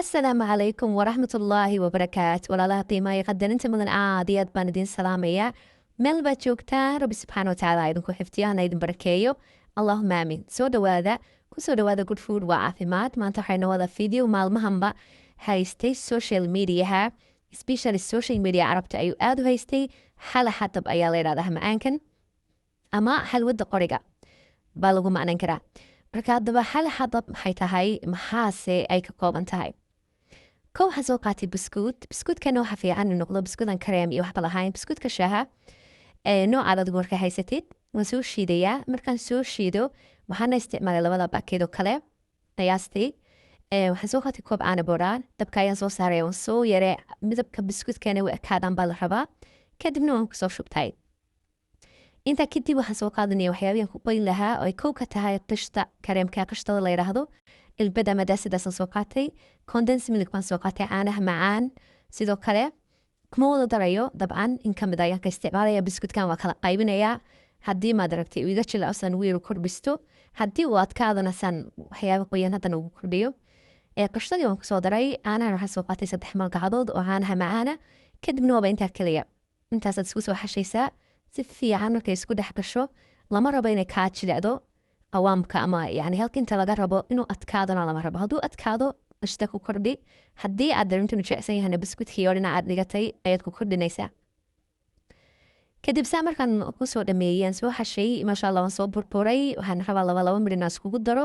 Asalaamu calaykum waraxmatullaahi wabarakaatu walaalaha qiimaha iyo qadarinta mudan aad iyo aad baan idin salaamaya meel baad joogtaan rabbi subxaana watacaala idinku xifdiyo hana idin barakeeyo allahuma aamin soo dhawaada kusoo dhawaada good food waa caafimaad maanta waxaynu wada video maalmahanba haystay social mediaha especially social media carabta ayuu aada u haystay xala xatab ayaa la yidhahdaa macaankan ama xalwada qoriga baa lagu macnan karaa marka haddaba xala xatab maxay tahay maxaase ay ka kooban tahay kow waxaan soo qaatay biskuudkana waxa fiican inuu noqdo biskuudan kareem iyo waxba lahayn biskuudka shaaha noocaad adigu markaa haysatid waan soo shiidayaa markaan soo shiido waxaana isticmaalay labada bakeedoo kale qiyaastii waxaan soo qaatay koob caana boodhaan dabka ayaan soo saaray waan soo yare midabka biskuudkana u ekaadaan baa la rabaa kadibna waan kusoo shubtay intaa kadib waxaan soo qaadanaya waxyaabiyan ku qoyn lahaa oo ay kow ka tahay qishta kareemka qishtada la yidhaahdo ilbada madaasidaasaan soo qaatay condens milik baan soo qaatay caanaha macaan sidoo kale kuma wada darayo dabcan in kamid ayaan ka isticmaalaya biskuudkan waa kala qaybinayaa haddii maad aragtay uu iga jilacsan wiiru kordhisto haddii uu adkaadana san waxyaaba qoyan haddana ugu kordhiyo qishtadii waan kusoo daray caanahan waxaan soo qaatay 3 malgacadood oo caanaha macaana kadibna waaba intaa keliya intaasaad isku soo xashaysaa si fiican markay isku dhex gasho lama rabo inay kaa jilicdo awaamka ama yani halka inta laga rabo inuu adkaadona lama rabo hadduu adkaado qishta ku kordhi haddii aad darintu inuu jecsan yahana biskuudkii oo dhinac aad dhigatay ayaad ku kordhinaysaa kadib saa markaan kusoo dhameeyeen soo xashay maasha allah waan soo burburay waxaan rabaa laba midh inaan iskugu daro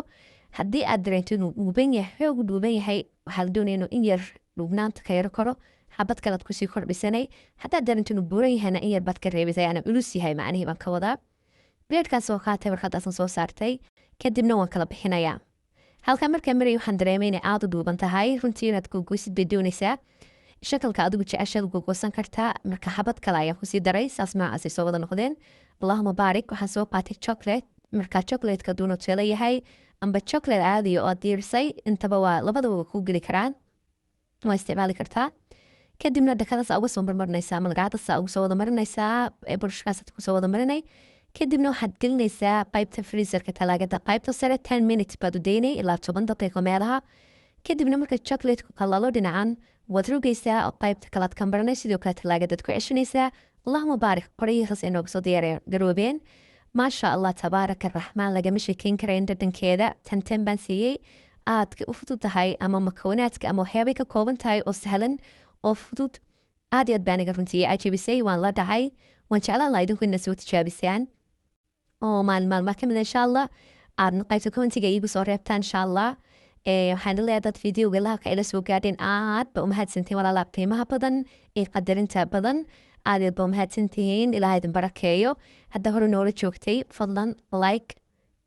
haddii aad dareento inuu dhuuban yahay xoog dhuuban yahay waxaa la doonaya inuu in yar dhuubnaanta ka yaro karo xabad kalead kusii kordhisanay haddaad dareento inuu buuran yahayna in yar baad ka reebisay ana culus yahay macnihii baan ka wadaa bileedkaan soo qaatay warqadaasan soo saartay kadibna waan kala bixinayaa halkaa markaa maray waxaan dareemay inay aada u dhuuban tahay runtii inaad gogoysid bay doonaysaa shakalka adigu jeceshaad gogosan kartaa marka xabad kale ayaan kusii daray saas magacaasay soo wada noqdeen allahuma baarik waxaan soo qaatay chocolate markaa chocolatka duu nutella yahay amba chocolate caadiya oo aad diirisay intaba waa labadaba waa kuu geli karaan waa isticmaali kartaa kadibna dhakadaas uga soo marmarinaysaa malgacadaas ugu soo wada marinaysaa burshkaasaad kusoo wada marinay kadibna waxaad gelinaysaa qaybta freezerka talaagada qaybta sare 10 minutes baad u daynay ilaa 10 daqiiqo meelaha kadibna marka chocolateku qalalo dhinacan waad rogaysaa oo qaybta kalaad ka marinay sidoo kale talaagadaad ku ceshanaysaa allahuma baarik qoryihiis ay nooga soo garoobeen maasha allah tabaaraka raxmaan lagama sheekeyn karayn dhadhankeeda tantan baan siiyey aadka u fudud tahay ama makoonaadka ama waxyaabay ka kooban tahay oo sahlan oo fudud aad iyo aad baan iga runtii cajabisay waan la dhacay waan jeclaan lahaa idinku ina soo tijaabisaan oo maalmaa kamid insha allah aadna qaybta commentiga iigu soo reebtaan insha allah waxaan leeyahay dad videoga lahabka ila soo gaadheen aad ba umahadsantihiin walaalaha qiimaha badan ee qadarinta badan aad ba umahadsantihiin ilaaha idin barakeeyo hadda hore noola joogtay fadlan like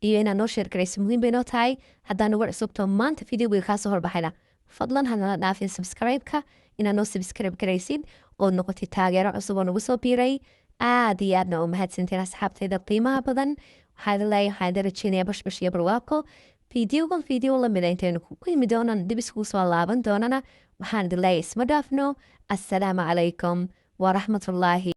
iyo inaad noo sheer garayso muhiim bay noo tahay haddaa nagu cusubto maanta videoga kaasoo horbaxayna fadlan hanala dhaafin subscribe-ka inaad noo subscribe garaysid ood noqotay taageero cusub oo nagu soo biiray aad iyo aadna u mahadsantiin asxaabtayda qiimaha badan waxaan rajeynaya bashbash iyo barwaaqo videogan video lamida intaynu ku imi doonan dib iskugu soo laaban doonana waxaan idin leeyahay isma dhaafno assalaamu calaykum waraxmatullaahi